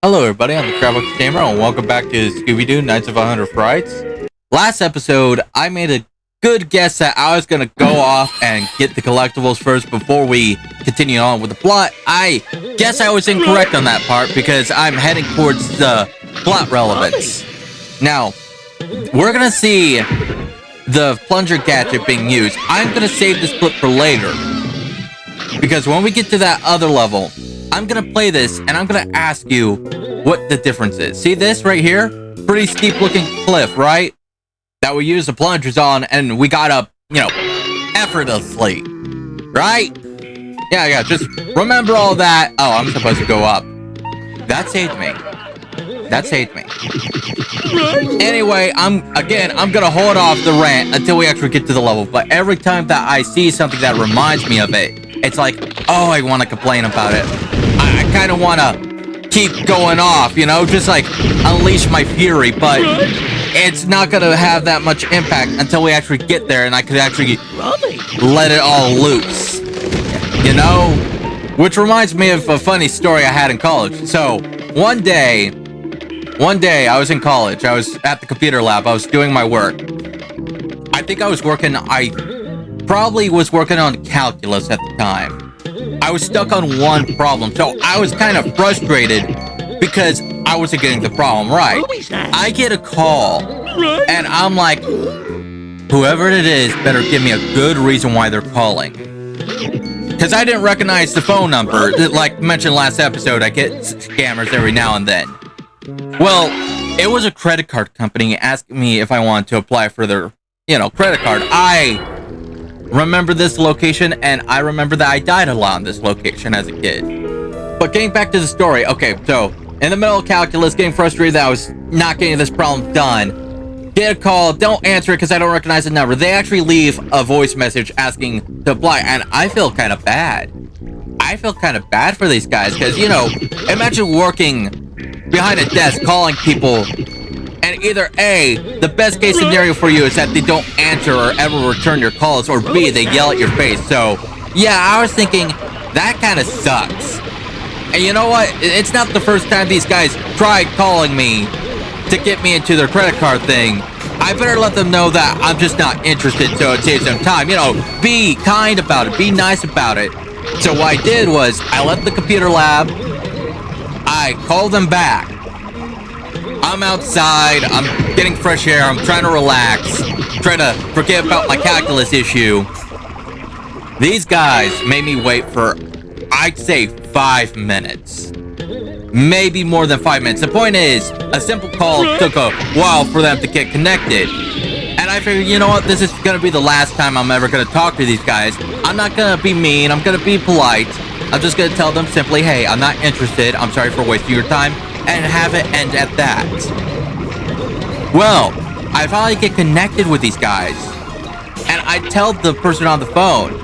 Hello everybody, I'm the Crypts Gamer and welcome back to Scooby-Doo Nights of 100 Frights. Last episode, I made a good guess that I was gonna go off and get the collectibles first before we continue on with the plot. I guess I was incorrect on that part because I'm heading towards the plot relevance. Now, we're gonna see the plunger gadget being used. I'm gonna save this clip for later because when we get to that other level, I'm gonna play this and I'm gonna ask you what the difference is. See this right here? Pretty steep looking cliff, right? That we use the plungers on and we got up, effortlessly. Right? Yeah, just remember all that. Oh, I'm supposed to go up. That saved me. That saved me. Anyway, I'm gonna hold off the rant until we actually get to the level. But every time that I see something that reminds me of it, it's like, oh, I want to complain about it. I kind of want to keep going off, just like unleash my fury, but it's not going to have that much impact until we actually get there and I could actually let it all loose, Which reminds me of a funny story I had in college. So one day I was in college. I was at the computer lab. I was doing my work. I think I probably was working on calculus at the time. I was stuck on one problem, so I was kind of frustrated because I wasn't getting the problem right. I get a call, and I'm like, whoever it is better give me a good reason why they're calling. Because I didn't recognize the phone number. Like mentioned last episode, I get scammers every now and then. Well, it was a credit card company asking me if I wanted to apply for their, credit card. I remember this location, and I remember that I died a lot on this location as a kid. But getting back to the story, okay, so in the middle of calculus, getting frustrated that I was not getting this problem done, get a call, don't answer it because I don't recognize the number. They actually leave a voice message asking to apply, and I feel kind of bad. I feel kind of bad for these guys because, imagine working behind a desk calling people, and either A, the best case scenario for you is that they don't answer or ever return your calls, or B, they yell at your face. So, yeah, I was thinking, that kind of sucks. And you know what? It's not the first time these guys tried calling me to get me into their credit card thing. I better let them know that I'm just not interested so it saves them time. Be kind about it. Be nice about it. So what I did was, I left the computer lab. I called them back. I'm outside, I'm getting fresh air, I'm trying to relax, trying to forget about my calculus issue. These guys made me wait for, I'd say, 5 minutes. Maybe more than 5 minutes. The point is, a simple call took a while for them to get connected. And I figured, you know what, this is going to be the last time I'm ever going to talk to these guys. I'm not going to be mean, I'm going to be polite. I'm just going to tell them simply, hey, I'm not interested, I'm sorry for wasting your time, and have it end at that. Well, I finally get connected with these guys, and I tell the person on the phone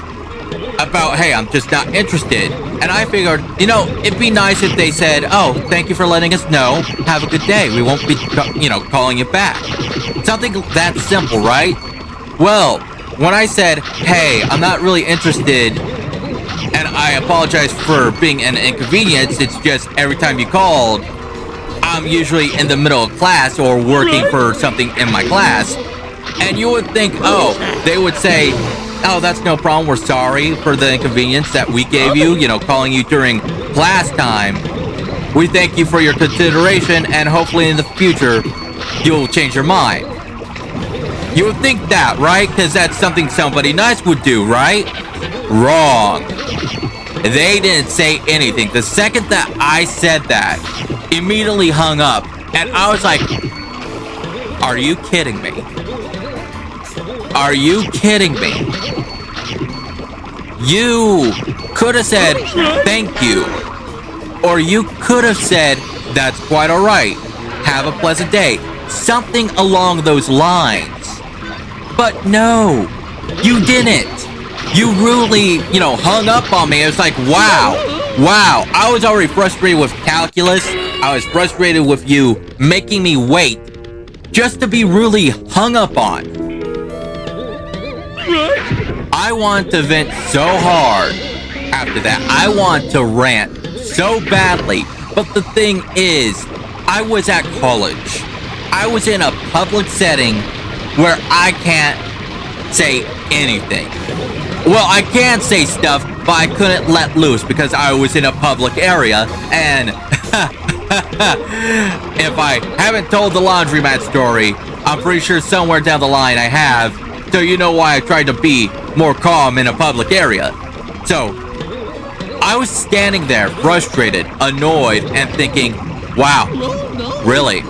about, hey, I'm just not interested. And I figured, it'd be nice if they said, oh, thank you for letting us know, have a good day, we won't be, calling you back. Something that simple, right? Well, when I said, hey, I'm not really interested, and I apologize for being an inconvenience, it's just every time you called, I'm usually in the middle of class or working for something in my class, and you would think, oh, they would say, oh, that's no problem, we're sorry for the inconvenience that we gave you, calling you during class time. We thank you for your consideration, and hopefully in the future, you'll change your mind. You would think that, right? Because that's something somebody nice would do, right? Wrong. They didn't say anything. The second that I said that, immediately hung up, and I was like, are you kidding me? Are you kidding me? You could have said thank you, or you could have said that's quite all right, have a pleasant day, something along those lines. But no, you didn't. You really, hung up on me. It was like, wow. I was already frustrated with calculus. I was frustrated with you making me wait just to be really hung up on. I want to vent so hard after that. I want to rant so badly, But the thing is, I was at college. I was in a public setting where I can't say anything. Well, I can say stuff, but I couldn't let loose because I was in a public area, and if I haven't told the laundromat story, I'm pretty sure somewhere down the line I have, so you know why I tried to be more calm in a public area. So, I was standing there, frustrated, annoyed, and thinking, wow, really?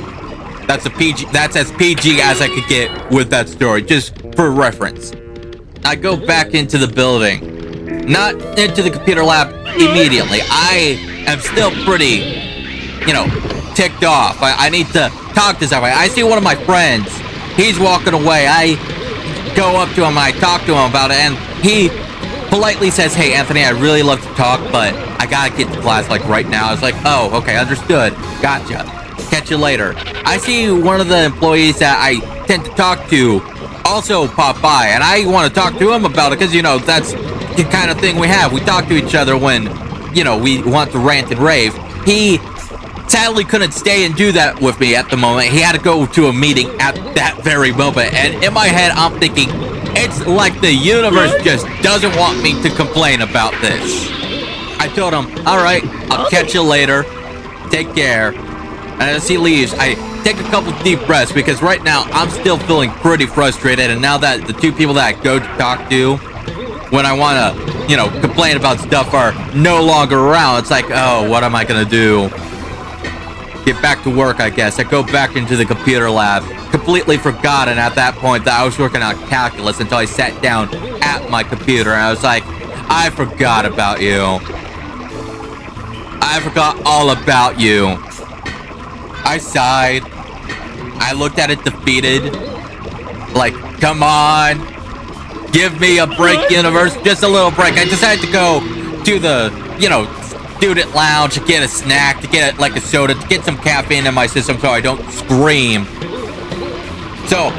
That's as PG as I could get with that story, just for reference. I go back into the building, not into the computer lab immediately. I am still pretty, ticked off. I need to talk to somebody. I see one of my friends. He's walking away. I go up to him. I talk to him about it, and he politely says, "Hey, Anthony, I really love to talk, but I gotta get to class like right now." I was like, "Oh, okay, understood. Gotcha. Catch you later." I see one of the employees that I tend to talk to also pop by, and I want to talk to him about it because, that's the kind of thing we have. We talk to each other when, we want to rant and rave. He sadly couldn't stay and do that with me at the moment. He had to go to a meeting at that very moment, and in my head, I'm thinking, it's like the universe just doesn't want me to complain about this. I told him, all right, I'll catch you later. Take care. And as he leaves, I take a couple deep breaths because right now I'm still feeling pretty frustrated. And now that the two people that I go to talk to when I want to, complain about stuff are no longer around, it's like, oh, what am I going to do? Get back to work, I guess. I go back into the computer lab, completely forgotten at that point that I was working on calculus until I sat down at my computer and I was like, I forgot about you. I forgot all about you. I sighed. I looked at it defeated. Like, come on. Give me a break, universe. Just a little break. I decided to go to the, student lounge to get a snack, to get like a soda, to get some caffeine in my system so I don't scream. So,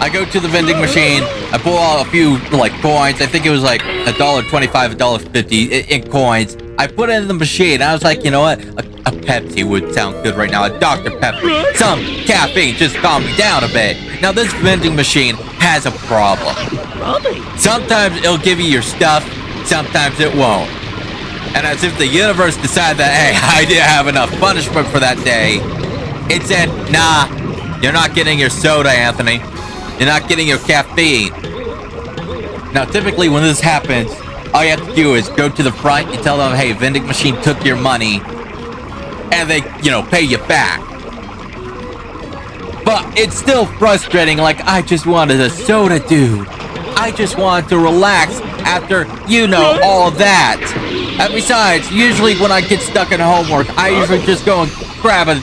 I go to the vending machine. I pull out a few, coins. I think it was like $1.25, $1.50 in coins. I put it in the machine. And I was like, you know what? A Pepsi would sound good right now. A Dr. Pepper. Some caffeine. Just calm me down a bit. Now, this vending machine has a problem. Sometimes it'll give you your stuff. Sometimes it won't. And as if the universe decided that, hey, I didn't have enough punishment for that day, it said, nah, you're not getting your soda, Anthony. You're not getting your caffeine. Now, typically when this happens, all you have to do is go to the front, you tell them, hey, vending machine took your money, and they, pay you back. But it's still frustrating, like, I just wanted a soda, dude. I just wanted to relax after, all that. And besides, usually when I get stuck in homework, I usually just go and grab a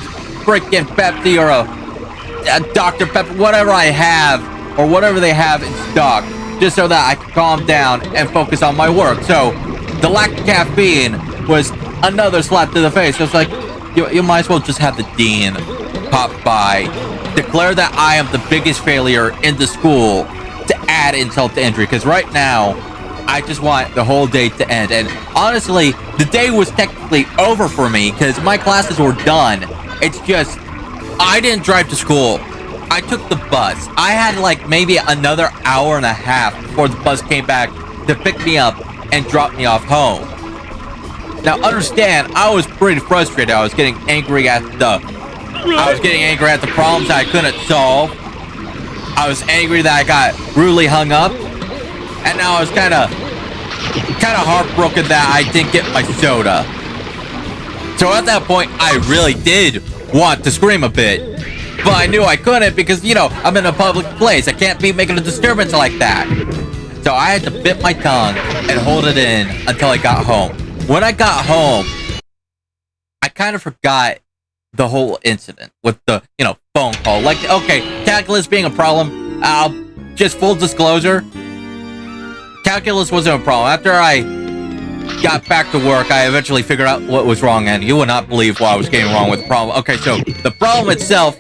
freaking Pepsi or a Dr. Pepper, whatever I have, or whatever they have in stock, just so that I can calm down and focus on my work. So, the lack of caffeine was another slap to the face. So it's like, you might as well just have the dean pop by, declare that I am the biggest failure in the school to add insult to injury. Because right now, I just want the whole day to end. And honestly, the day was technically over for me because my classes were done. It's just, I didn't drive to school. I took the bus. I had maybe another hour and a half before the bus came back to pick me up and drop me off home. Now understand, I was pretty frustrated. I was getting angry at the problems that I couldn't solve. I was angry that I got rudely hung up. And now I was kind of heartbroken that I didn't get my soda. So at that point, I really did want to scream a bit. But I knew I couldn't because, I'm in a public place. I can't be making a disturbance like that. So I had to bit my tongue and hold it in until I got home. When I got home, I kind of forgot the whole incident with the, phone call. Okay, calculus being a problem, just full disclosure, calculus wasn't a problem. After I got back to work, I eventually figured out what was wrong, and you would not believe what I was getting wrong with the problem. Okay, so the problem itself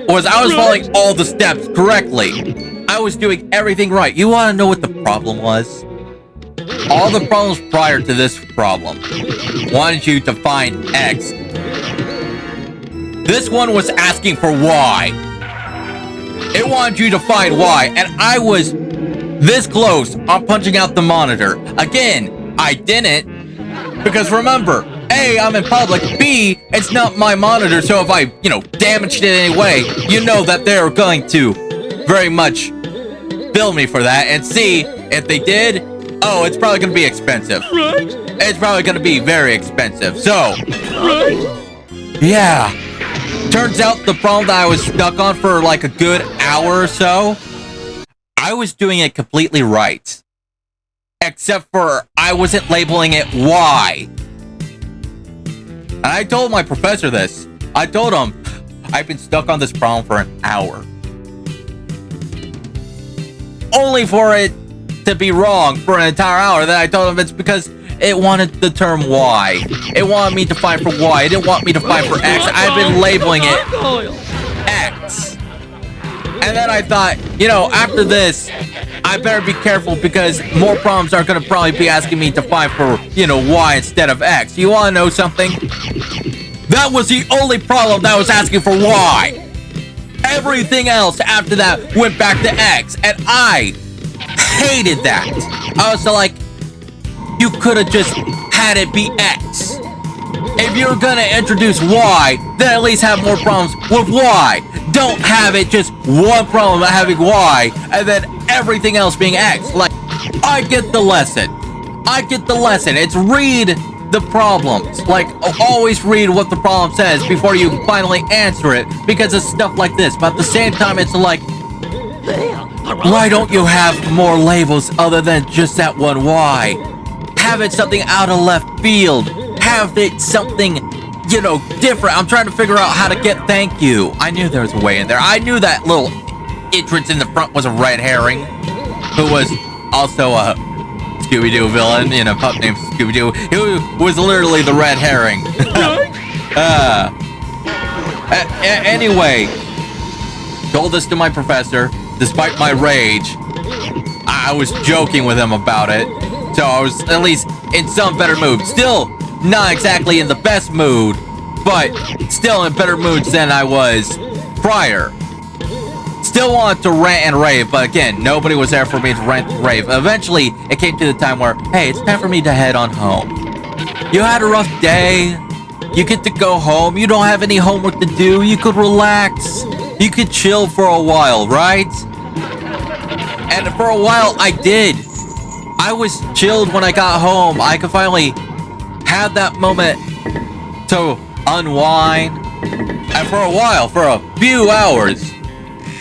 was I was following all the steps correctly. I was doing everything right. You want to know what the problem was? All the problems prior to this problem wanted you to find X This one was asking for why. It wanted you to find why, and I was this close on punching out the monitor. Again, I didn't, because remember, A, I'm in public, B, it's not my monitor, so if I, damaged it in any way, you know that they're going to very much bill me for that, and C, if they did, oh, it's probably going to be expensive. Right. It's probably going to be very expensive, so, Right. yeah. Turns out the problem that I was stuck on for like a good hour or so, I was doing it completely right. Except for I wasn't labeling it why. And I told my professor this. I told him, I've been stuck on this problem for an hour. Only for it to be wrong for an entire hour. Then I told him it's because it wanted the term Y. It wanted me to find for Y. It didn't want me to find for X. I've been labeling it X. And then I thought, after this, I better be careful because more problems are going to probably be asking me to find for, Y instead of X. You want to know something? That was the only problem that was asking for Y. Everything else after that went back to X. And I hated that. I was like, you could have just had it be X. If you're gonna introduce Y, then at least have more problems with Y. Don't have it just one problem of having Y, and then everything else being X. Like, I get the lesson. I get the lesson. It's read the problems. Like, always read what the problem says before you finally answer it, because it's stuff like this. But at the same time, it's like, why don't you have more labels other than just that one Y? Have it something out of left field. Have it something, different. I'm trying to figure out how to get thank you. I knew there was a way in there. I knew that little entrance in the front was a red herring, who was also a Scooby-Doo villain, pup named Scooby-Doo. Who was literally the red herring. Anyway, told this to my professor. Despite my rage, I was joking with him about it. So I was at least in some better mood. Still not exactly in the best mood, but still in better moods than I was prior. Still wanted to rant and rave, but again, nobody was there for me to rant and rave. Eventually, it came to the time where, hey, it's time for me to head on home. You had a rough day. You get to go home. You don't have any homework to do. You could relax. You could chill for a while, right? And for a while, I did. I was chilled when I got home. I could finally have that moment to unwind. And for a while, for a few hours,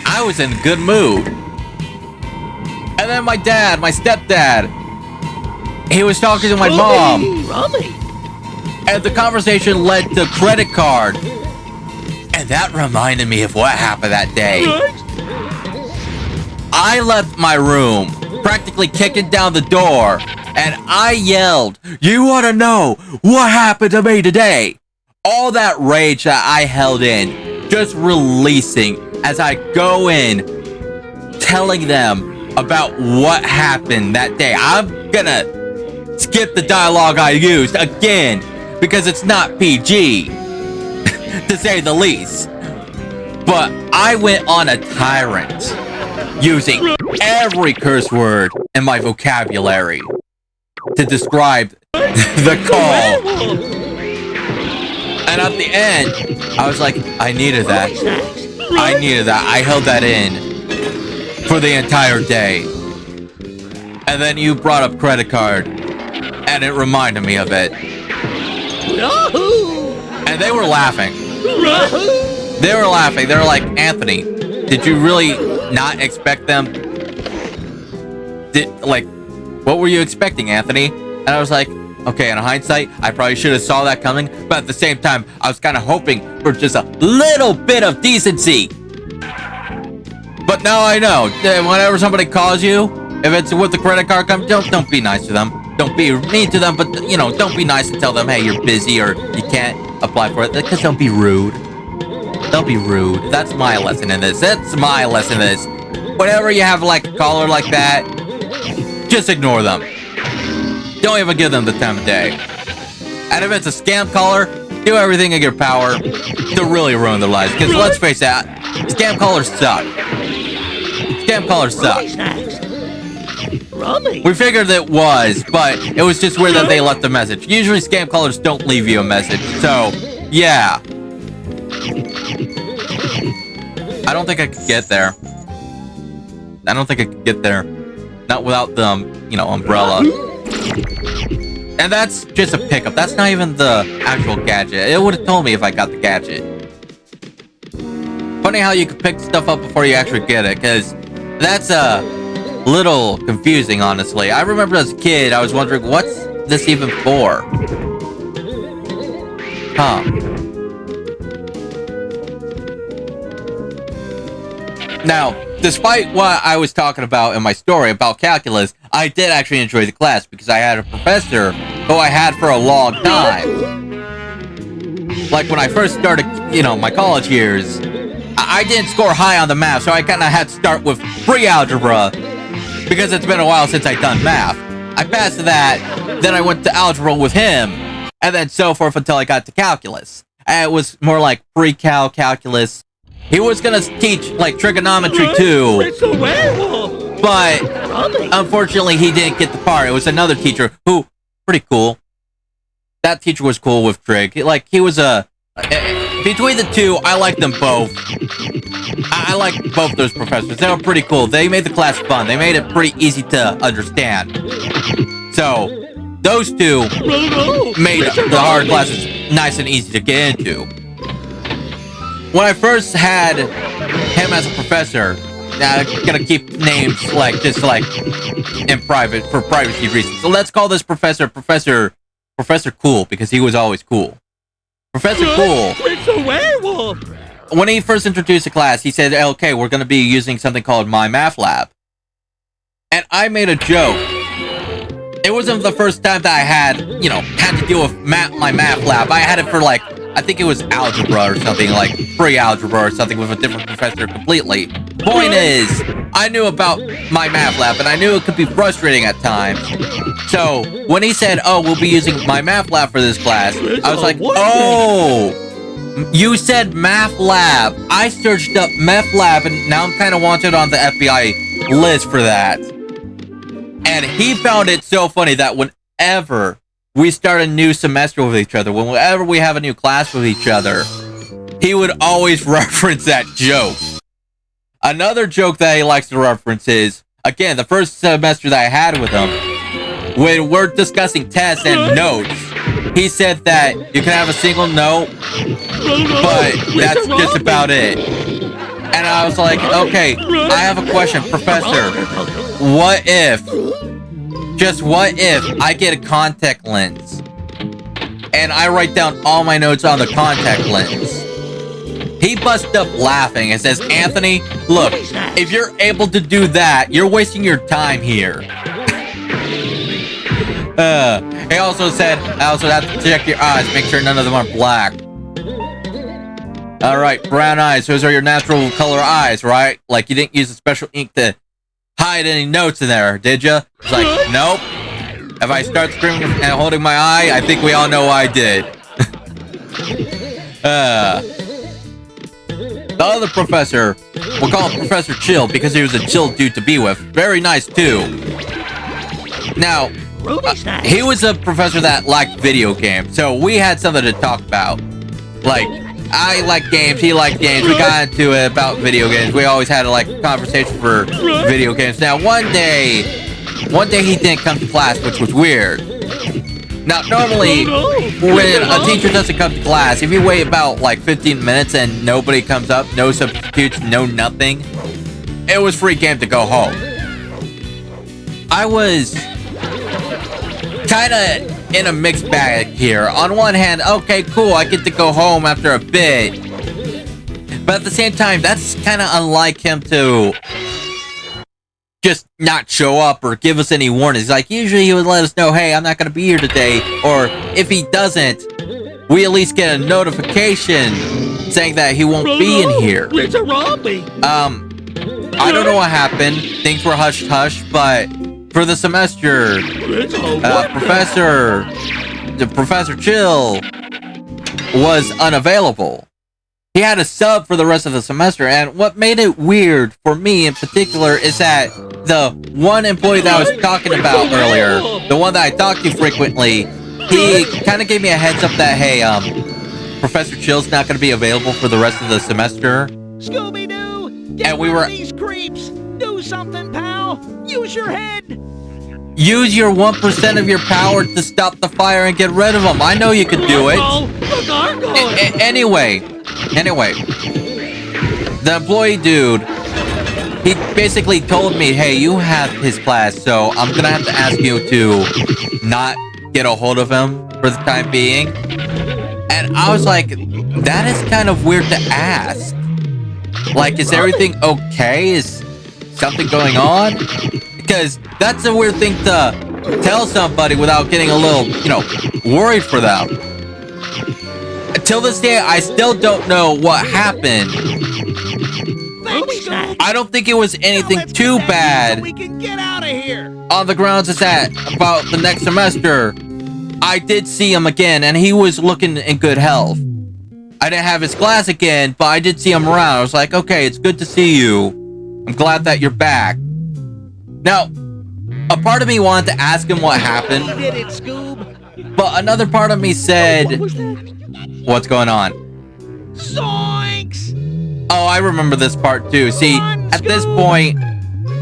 I was in a good mood. And then my dad, my stepdad, he was talking to my mom. And the conversation led to credit card. And that reminded me of what happened that day. I left my room, practically kicking down the door, and I yelled, "You want to know what happened to me today?" All that rage that I held in, just releasing as I go in, telling them about what happened that day. I'm gonna skip the dialogue I used again, because it's not PG, to say the least. But I went on a tyrant, using every curse word in my vocabulary to describe the call. And at the end, I was like, I needed that. I needed that. I held that in for the entire day. And then you brought up credit card, and it reminded me of it. And they were laughing. They were laughing. They were like, Anthony, did you really not expect them? What were you expecting, Anthony? And I was like, okay, in hindsight, I probably should have saw that coming, but at the same time, I was kind of hoping for just a little bit of decency. But now I know, whenever somebody calls you, if it's with the credit card company, don't be nice to them. Don't be mean to them, but don't be nice and tell them, hey, you're busy or you can't apply for it, because don't be rude. Don't be rude. That's my lesson in this. That's my lesson in this. Whenever you have like a caller like that, just ignore them. Don't even give them the time of day. And if it's a scam caller, do everything in your power to really ruin their lives. Because let's face that, scam callers suck. Scam callers suck. We figured it was, but it was just weird that they left a message. Usually scam callers don't leave you a message, so yeah. I don't think I could get there. I don't think I could get there. Not without the, umbrella. And that's just a pickup. That's not even the actual gadget. It would have told me if I got the gadget. Funny how you can pick stuff up before you actually get it, because that's a little confusing, honestly. I remember as a kid, I was wondering, what's this even for? Huh. Now, despite what I was talking about in my story about calculus, I did actually enjoy the class because I had a professor who I had for a long time. Like when I first started, my college years, I didn't score high on the math, so I kind of had to start with pre-algebra because it's been a while since I'd done math. I passed that, then I went to algebra with him, and then so forth until I got to calculus. And it was more like pre-cal calculus. He was gonna teach like trigonometry too, but unfortunately he didn't get the part. It was another teacher who, pretty cool. That teacher was cool with trig. Like he was between the two, I liked them both. I liked both those professors. They were pretty cool. They made the class fun. They made it pretty easy to understand. So those two made the hard classes nice and easy to get into. When I first had him as a professor, I'm gonna keep names just in private for privacy reasons. So let's call this Professor Cool, because he was always cool. Professor Cool. It's a werewolf. When he first introduced the class, he said, "Okay, we're gonna be using something called My Math Lab," and I made a joke. It wasn't the first time that I had to deal with my math lab. I had it for I think it was algebra or something, like pre-algebra or something with a different professor completely. Point is, I knew about my math lab, and I knew it could be frustrating at times. So, when he said, "Oh, we'll be using my math lab for this class," I was like, "Oh, you said math lab." I searched up math lab, and now I'm kind of wanted on the FBI list for that. And he found it so funny that whenever we start a new semester with each other, whenever we have a new class with each other, he would always reference that joke. Another joke that he likes to reference is, again, the first semester that I had with him, when we're discussing tests and notes, he said that you can have a single note, but that's just about it. And I was like, okay, I have a question, Professor. What if, just what if I get a contact lens and I write down all my notes on the contact lens? He busts up laughing and says, "Anthony, look, if you're able to do that, you're wasting your time here." He also said, "I also have to check your eyes, make sure none of them are black." Alright, brown eyes, those are your natural color eyes, right? Like you didn't use a special ink to hide any notes in there, did ya? It's like, nope. If I start screaming and holding my eye, I think we all know I did. The other professor, we'll call him Professor Chill because he was a chill dude to be with. Very nice too. Now, he was a professor that liked video games, so we had something to talk about. Like, I like games, he liked games, we got into it about video games. We always had a conversation for video games. Now, one day he didn't come to class, which was weird. Now, normally, when a teacher doesn't come to class, if you wait about 15 minutes and nobody comes up, no substitutes, no nothing, it was free game to go home. I was kind of in a mixed bag here. On one hand, okay, cool, I get to go home after a bit. But at the same time, that's kind of unlike him to just not show up or give us any warnings. Usually he would let us know, hey, I'm not going to be here today. Or if he doesn't, we at least get a notification saying that he won't be in here. It's a Robbie. I don't know what happened. Things were hush-hush, but for the semester, Professor Chill was unavailable. He had a sub for the rest of the semester, and what made it weird for me in particular is that the one employee that I was talking about earlier, the one that I talked to frequently, he kind of gave me a heads up that, hey, Professor Chill's not going to be available for the rest of the semester. Scooby-Doo! And we were... these creeps! Do something, pal! Use your head! Use your 1% of your power to stop the fire and get rid of them. I know you could do it. Anyway, the employee dude, he basically told me, hey, you have his class, so I'm gonna have to ask you to not get a hold of him for the time being. And I was like, that is kind of weird to ask. Like, is everything okay? Is something going on? Because that's a weird thing to tell somebody without getting a little, worried for them. Until this day, I still don't know what happened. I don't think it was anything too bad. We can get out of here. On the grounds is that about the next semester, I did see him again, and he was looking in good health. I didn't have his class again, but I did see him around. I was like, okay, it's good to see you. I'm glad that you're back. Now, a part of me wanted to ask him what happened, Did it, Scoob? but another part of me said, what's going on? Zoinks! Oh, I remember this part too. See, at this point,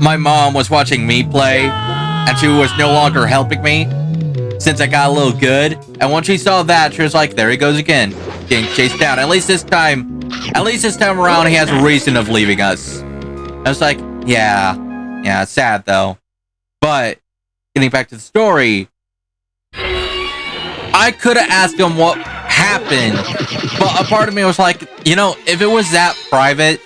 my mom was watching me play, and she was no longer helping me since I got a little good. And when she saw that, she was like, there he goes again, getting chased down. At least this time around, he has a reason of leaving us. I was like, yeah, it's sad though. But getting back to the story, I could have asked him what happened, but a part of me was like, if it was that private,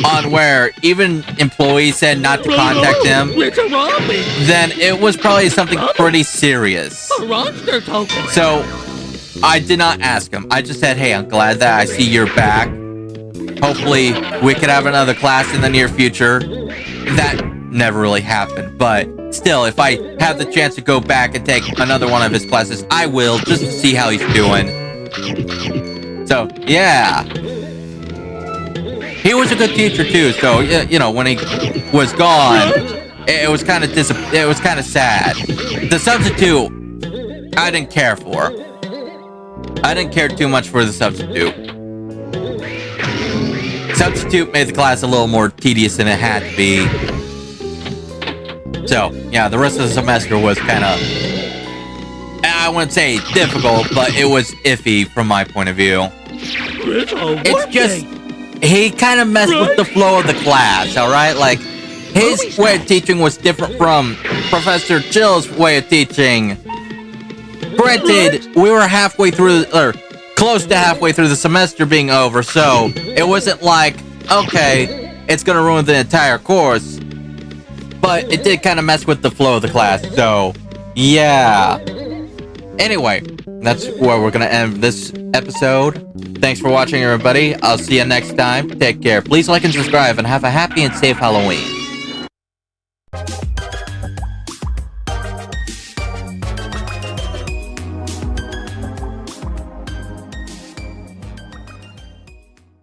on where even employees said not to contact him, then it was probably something pretty serious. So I did not ask him. I just said, hey, I'm glad that I see you're back. Hopefully we could have another class in the near future. That never really happened, but still, if I have the chance to go back and take another one of his classes, I will, just to see how he's doing. So, yeah. He was a good teacher too, so, when he was gone, it was kind of sad. The substitute, I didn't care for. I didn't care too much for the substitute. Substitute made the class a little more tedious than it had to be. So, yeah, the rest of the semester was kind of, I wouldn't say difficult, but it was iffy from my point of view. It's just, he kind of messed with the flow of the class, alright? Like, his way of teaching was different from Professor Chill's way of teaching. Granted, we were halfway through, or close to halfway through the semester being over, so it wasn't like, okay, it's gonna ruin the entire course. But it did kind of mess with the flow of the class, so yeah. Anyway, that's where we're gonna end this episode. Thanks for watching, everybody. I'll see you next time. Take care. Please like and subscribe, and have a happy and safe Halloween.